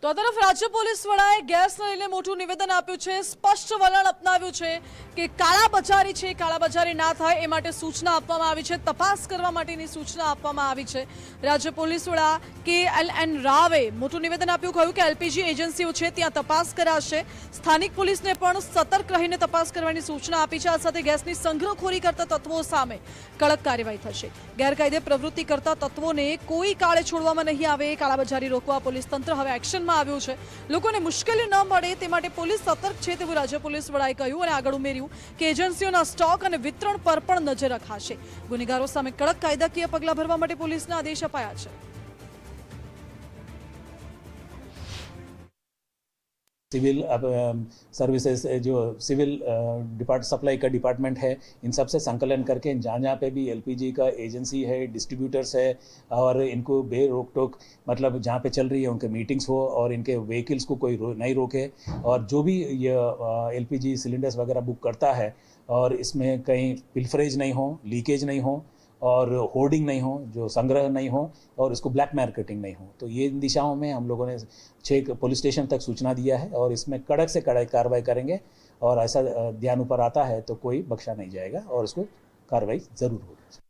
તો આ તરફ રાજ્ય પોલીસ વડાએ ગેસને લઈને મોટું નિવેદન આપ્યું છે, સ્પષ્ટ વલણ અપનાવ્યું છે કે કાળાબજારી છે, કાળાબજારી ના થાય એ માટે સૂચના આપવામાં આવી છે, તપાસ કરવા માટેની સૂચના આપવામાં આવી છે। રાજ્ય પોલીસ વડા KLN રાવે મોટું નિવેદન આપ્યું, કહ્યું કે એલપીજી એજન્સીઓ છે ત્યાં તપાસ કરાશે, સ્થાનિક પોલીસને પણ સતર્ક રહીને તપાસ કરવાની સૂચના આપી છે। આ સાથે ગેસની સંગ્રહખોરી કરતા તત્વો સામે કડક કાર્યવાહી થશે। ગેરકાયદે પ્રવૃત્તિ કરતા તત્વોને કોઈ કાળે છોડવામાં નહીં આવે। કાળાબજારી રોકવા પોલીસ તંત્ર હવે એક્શનમાં આવ્યું છે। લોકોને મુશ્કેલી ન મળે તે માટે પોલીસ સતર્ક છે તેવું રાજ્ય પોલીસ વડાએ કહ્યું અને આગળ ઉમેર્યું કે એજન્સીઓના સ્ટોક અને વિતરણ પર પણ નજર રખાશે। ગુનેગારો સામે કડક કાયદાકીય પગલાં ભરવા માટે પોલીસને આદેશ અપાયા છે। सिविल सर्विसेज जो सिविल सप्लाई का डिपार्टमेंट है, इन सब से संकलन करके जहाँ जहाँ पे भी एलपीजी का एजेंसी है, डिस्ट्रीब्यूटर्स है, और इनको बे रोक टोक मतलब जहाँ पे चल रही है उनके मीटिंग्स हो और इनके व्हीकल्स को कोई नहीं रोके। और जो भी ये एलपीजी सिलेंडर्स वगैरह बुक करता है और इसमें कहीं पिलफरेज नहीं हो, लीकेज नहीं हो और होर्डिंग नहीं हो, जो संग्रह नहीं हो और इसको ब्लैक मार्केटिंग नहीं हो। तो ये इन दिशाओं में हम लोगों ने 6 पुलिस स्टेशन तक सूचना दिया है और इसमें कड़क से कड़क कार्रवाई करेंगे और ऐसा ध्यान ऊपर आता है तो कोई बख्शा नहीं जाएगा और उसको कार्रवाई ज़रूर होगी।